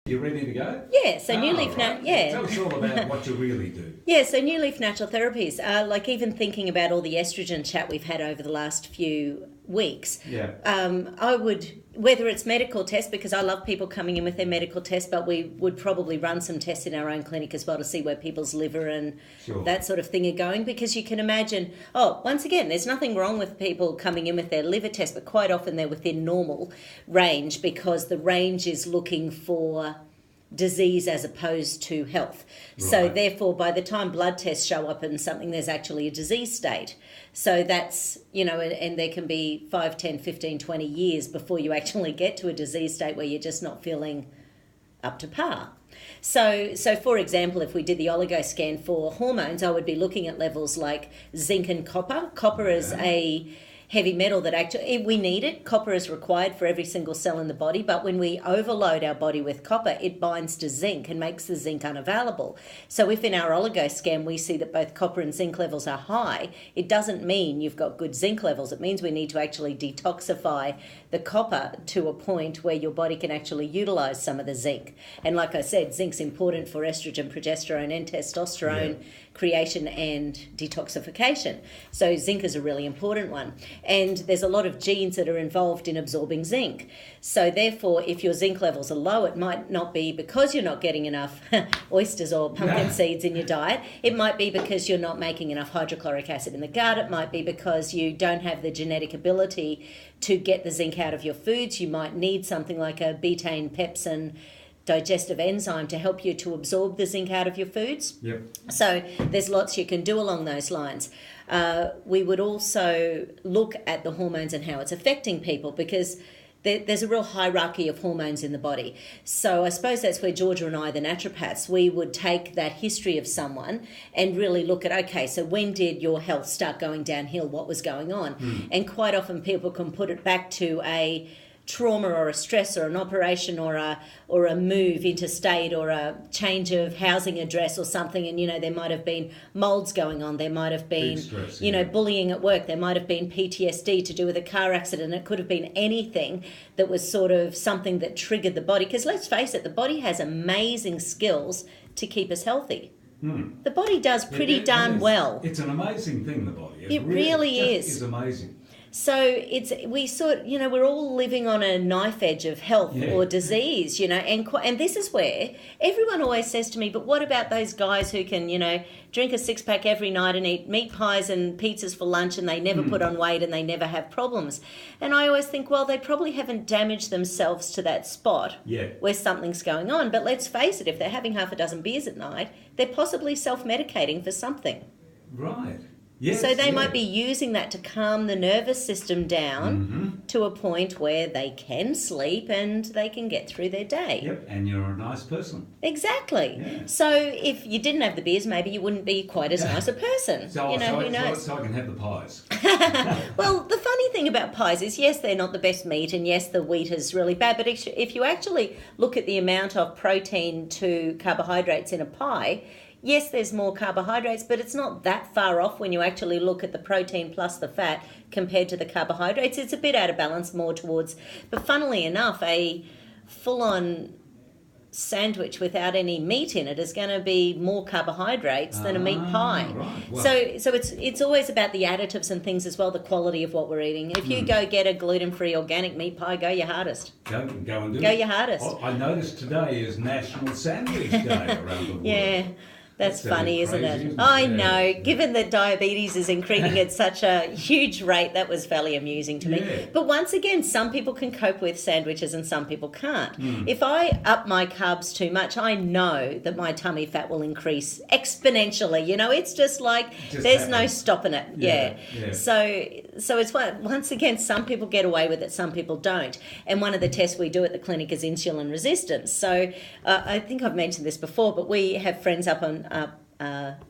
You ready to go? Yeah, so New Leaf Tell us all about what you really do. Yeah, so New Leaf Natural Therapies, like even thinking about all the estrogen chat we've had over the last few weeks, I would, whether it's medical tests, because I love people coming in with their medical tests, but we would probably run some tests in our own clinic as well to see where people's liver and that sort of thing are going, because you can imagine, once again, there's nothing wrong with people coming in with their liver test, but quite often they're within normal range because the range is looking for disease as opposed to health. Right. So therefore, by the time blood tests show up in something, there's actually a disease state. So that's, and there can be 5, 10, 15, 20 years before you actually get to a disease state where you're just not feeling up to par. So for example, if we did the oligo scan for hormones, I would be looking at levels like zinc and copper. Copper is a heavy metal that actually we need it. Copper is required for every single cell in the body, but when we overload our body with copper, it binds to zinc and makes the zinc unavailable. So if in our oligo scan we see that both copper and zinc levels are high, it doesn't mean you've got good zinc levels. It means we need to actually detoxify the copper to a point where your body can actually utilize some of the zinc. And like I said, zinc's important for estrogen, progesterone and testosterone creation and detoxification. So zinc is a really important one. And there's a lot of genes that are involved in absorbing zinc. So therefore, if your zinc levels are low, it might not be because you're not getting enough oysters or pumpkin seeds in your diet. It might be because you're not making enough hydrochloric acid in the gut. It might be because you don't have the genetic ability to get the zinc out of your foods. You might need something like a betaine pepsin digestive enzyme to help you to absorb the zinc out of your foods. Yep. So there's lots you can do along those lines. We would also look at the hormones and how it's affecting people, because there's a real hierarchy of hormones in the body. So I suppose that's where Georgia and I, the naturopaths, we would take that history of someone and really look at, okay, so when did your health start going downhill? What was going on? And quite often people can put it back to a trauma or a stress or an operation or a move interstate or a change of housing address or something, and there might have been molds going on, there might have been stress, bullying at work, there might have been PTSD to do with a car accident. It could have been anything that was sort of something that triggered the body, because let's face it, the body has amazing skills to keep us healthy. The body does pretty darn well. It's an amazing thing, the body. It really is. It's amazing. So we're all living on a knife edge of health or disease, and this is where everyone always says to me, but what about those guys who can, drink a 6-pack every night and eat meat pies and pizzas for lunch and they never put on weight and they never have problems? And I always think, well, they probably haven't damaged themselves to that spot where something's going on. But let's face it, if they're having half a dozen beers at night, they're possibly self-medicating for something. Right. Yes, so they might be using that to calm the nervous system down to a point where they can sleep and they can get through their day. Yep, and you're a nice person. Exactly. Yeah. So if you didn't have the beers, maybe you wouldn't be quite as nice a person. So, who knows? So I can have the pies. Well, the funny thing about pies is, yes, they're not the best meat, and yes, the wheat is really bad, but if you actually look at the amount of protein to carbohydrates in a pie, yes, there's more carbohydrates, but it's not that far off when you actually look at the protein plus the fat compared to the carbohydrates. It's a bit out of balance more towards, but funnily enough, a full-on sandwich without any meat in it is going to be more carbohydrates than a meat pie. Right. Well, so it's always about the additives and things as well, the quality of what we're eating. If you go get a gluten-free organic meat pie, go your hardest. Go and do it. Go your hardest. I noticed today is National Sandwich Day around the world. Yeah. That's funny, isn't it? I know. Given that diabetes is increasing at such a huge rate, that was fairly amusing to me. But once again, some people can cope with sandwiches and some people can't. If I up my carbs too much, I know that my tummy fat will increase exponentially. It's just like there's no stopping it. Yeah. So it's once again, some people get away with it, some people don't. And one of the tests we do at the clinic is insulin resistance. So I think I've mentioned this before, but we have friends up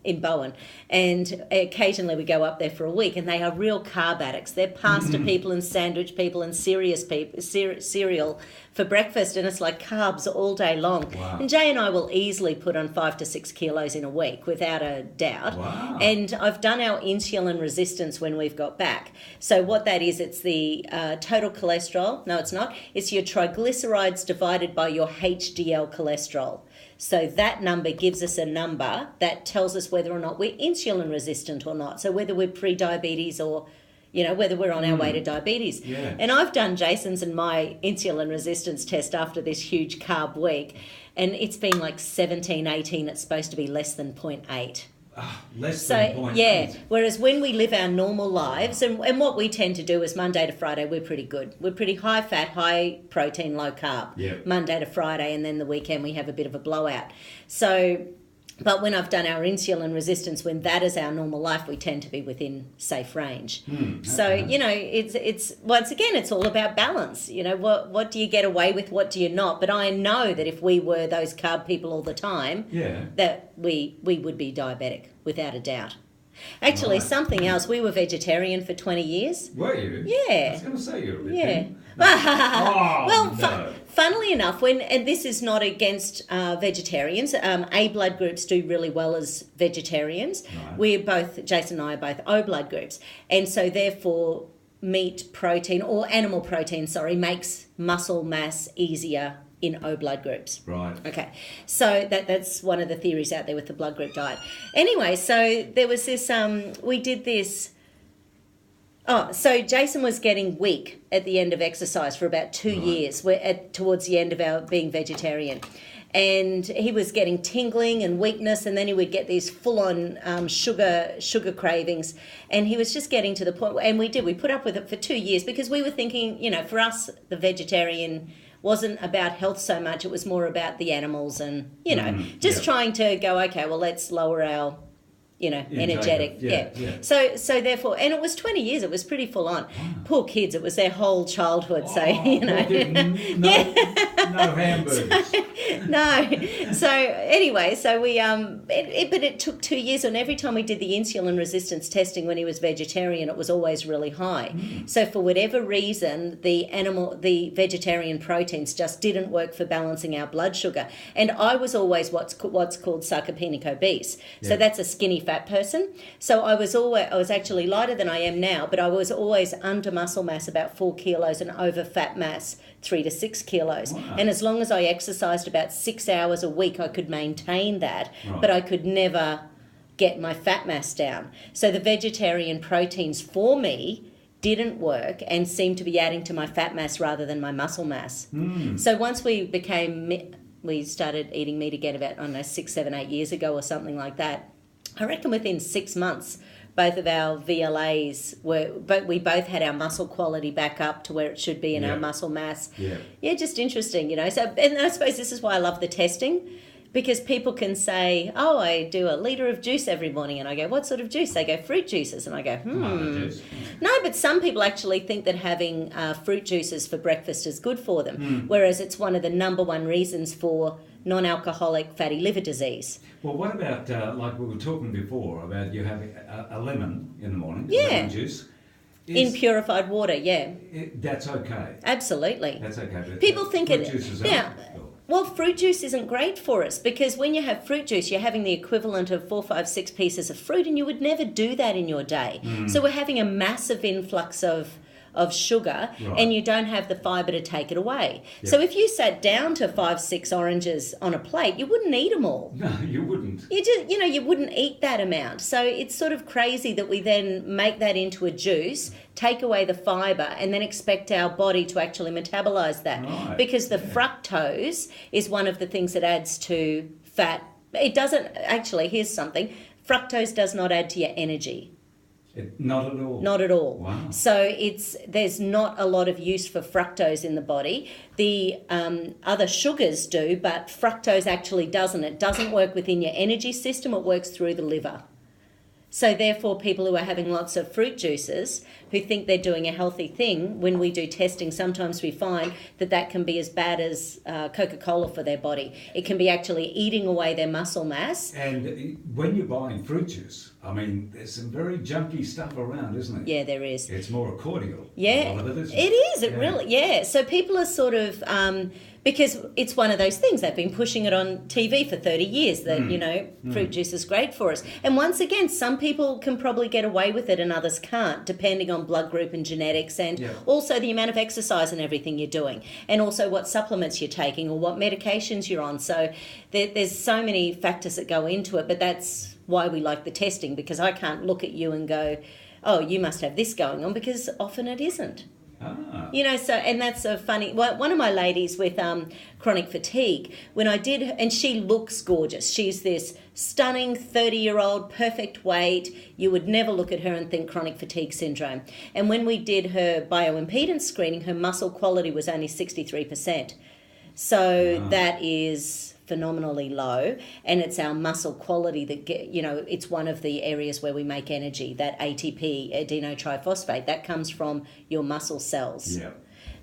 in Bowen, and occasionally we go up there for a week, and they are real carb addicts. They're pasta people and sandwich people and cereal for breakfast, and it's like carbs all day long. Wow. And Jay and I will easily put on 5 to 6 kilos in a week without a doubt. Wow. And I've done our insulin resistance when we've got back. So what that is, it's the total cholesterol. No, it's not. It's your triglycerides divided by your HDL cholesterol. So that number gives us a number that tells us whether or not we're insulin resistant or not. So whether we're pre-diabetes or, whether we're on our way to diabetes. Yeah. And I've done Jason's and my insulin resistance test after this huge carb week, and it's been like 17, 18. It's supposed to be less than 0.8. Less than 0.8. Yeah, whereas when we live our normal lives, and what we tend to do is Monday to Friday, we're pretty good. We're pretty high fat, high protein, low carb. Yep. Monday to Friday, and then the weekend we have a bit of a blowout. So, but when I've done our insulin resistance, when that is our normal life, we tend to be within safe range. Okay. So, it's once again, it's all about balance. What do you get away with, what do you not? But I know that if we were those carb people all the time, that we would be diabetic, without a doubt. Actually, something else, we were vegetarian for 20 years. Were you? Yeah. I was going to say you're a bit Yeah. thin. No. Funnily enough, and this is not against vegetarians, A blood groups do really well as vegetarians. Right. Jason and I are both O blood groups, and so therefore meat protein or animal protein, makes muscle mass easier in O blood groups. Right. Okay, so that's one of the theories out there with the blood group diet. Anyway, so there was this, we did this. So Jason was getting weak at the end of exercise for about 2 years, towards the end of our being vegetarian. And he was getting tingling and weakness, and then he would get these full-on sugar cravings. And he was just getting to the point, and we put up with it for 2 years because we were thinking, for us, the vegetarian wasn't about health so much. It was more about the animals and, trying to go, okay, well, let's lower our energetic. Yeah. So therefore, and it was 20 years. It was pretty full on. Wow. Poor kids. It was their whole childhood. No hamburgers. No. So anyway, so we but it took 2 years, and every time we did the insulin resistance testing when he was vegetarian, it was always really high. So for whatever reason, the vegetarian proteins just didn't work for balancing our blood sugar. And I was always what's called sarcopenic obese. So that's a skinny fat person. So I was actually lighter than I am now, but I was always under muscle mass about 4 kilos and over fat mass 3 to 6 kilos. Wow. And as long as I exercised about 6 hours a week, I could maintain that, Right. but I could never get my fat mass down. So the vegetarian proteins for me didn't work and seemed to be adding to my fat mass rather than my muscle mass. So once we started eating meat again about, 6, 7, 8 years ago or something like that, I reckon within 6 months, both of our VLAs we both had our muscle quality back up to where it should be in our muscle mass. Yeah, just interesting, So, and I suppose this is why I love the testing, because people can say, oh, I do a litre of juice every morning, and I go, what sort of juice? They go, fruit juices, and I go, Juice. No, but some people actually think that having fruit juices for breakfast is good for them, whereas it's one of the number one reasons for non-alcoholic fatty liver disease. Well, what about, like we were talking before, about you having a lemon in the morning, Yeah. lemon juice? In purified water, yeah. That's okay. Absolutely. That's okay. But People think fruit it... juices Yeah. aren't. Well, fruit juice isn't great for us because when you have fruit juice, you're having the equivalent of 4, 5, 6 pieces of fruit, and you would never do that in your day. So we're having a massive influx of sugar, and you don't have the fibre to take it away. Yep. So if you sat down to 5, 6 oranges on a plate, you wouldn't eat them all. No, you wouldn't. You wouldn't eat that amount. So it's sort of crazy that we then make that into a juice, take away the fibre, and then expect our body to actually metabolize that. Right. Because the fructose is one of the things that adds to fat. It doesn't, actually, here's something. Fructose does not add to your energy. Not at all. Not at all. Wow. So there's not a lot of use for fructose in the body. The other sugars do, but fructose actually doesn't. It doesn't work within your energy system. It works through the liver. So therefore, people who are having lots of fruit juices, who think they're doing a healthy thing, when we do testing, sometimes we find that can be as bad as Coca-Cola for their body. It can be actually eating away their muscle mass. And when you're buying fruit juice, I mean, there's some very junky stuff around, isn't it? Yeah, there is. It's more a cordial. Yeah, a lot of it, isn't it is. It really, yeah. So people are sort of, because it's one of those things, they've been pushing it on TV for 30 years that, fruit juice is great for us. And once again, some people can probably get away with it and others can't, depending on blood group and genetics, and also the amount of exercise and everything you're doing, and also what supplements you're taking or what medications you're on. So there's so many factors that go into it, but that's why we like the testing, because I can't look at you and go, oh, you must have this going on, because often it isn't. Ah. So, and that's a funny, one of my ladies with chronic fatigue, when I did, and she looks gorgeous. She's this stunning 30-year-old, perfect weight. You would never look at her and think chronic fatigue syndrome. And when we did her bioimpedance screening, her muscle quality was only 63%. So that is phenomenally low, and it's our muscle quality that it's one of the areas where we make energy. That ATP, adenotriphosphate, that comes from your muscle cells. Yeah.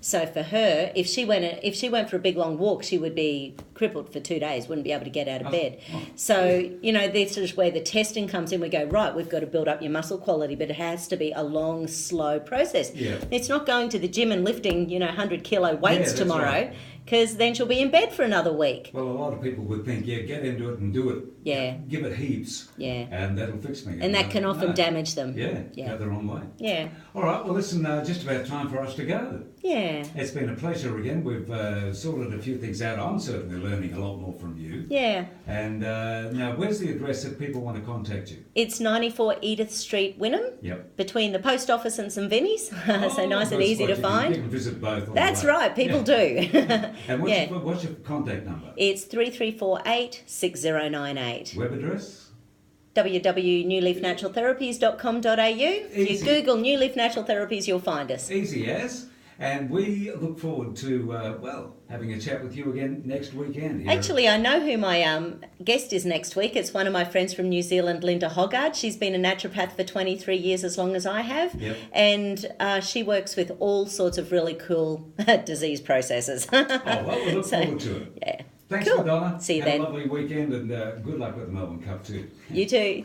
So for her, if she went for a big long walk, she would be crippled for 2 days, wouldn't be able to get out of bed. So this is where the testing comes in. We go, right, we've got to build up your muscle quality, but it has to be a long, slow process. Yeah. It's not going to the gym and lifting 100 kilo weights tomorrow. Right. Because then she'll be in bed for another week. Well, a lot of people would think, get into it and do it. Yeah. Give it heaps. Yeah. And that'll fix me. And that can often damage them. Yeah, go the wrong way. Yeah. All right, well, listen, just about time for us to go. Yeah. It's been a pleasure again. We've sorted a few things out. I'm certainly learning a lot more from you. Yeah. And now, where's the address if people want to contact you? It's 94 Edith Street, Wynnum. Yep. Between the post office and St Vinny's. So nice and easy to find. You can visit both. That's right, people do. And what's your contact number? It's 3348 6098. Web address? www.newleafnaturaltherapies.com.au. If you Google New Leaf Natural Therapies, you'll find us. Easy as. And we look forward to, having a chat with you again next weekend. Here. Actually, I know who my guest is next week. It's one of my friends from New Zealand, Linda Hoggard. She's been a naturopath for 23 years, as long as I have. Yep. And she works with all sorts of really cool disease processes. Oh, well, we look forward to it. Yeah. Thanks, Cool. Madonna. See you Have then. a lovely weekend, and good luck with the Melbourne Cup too. You too.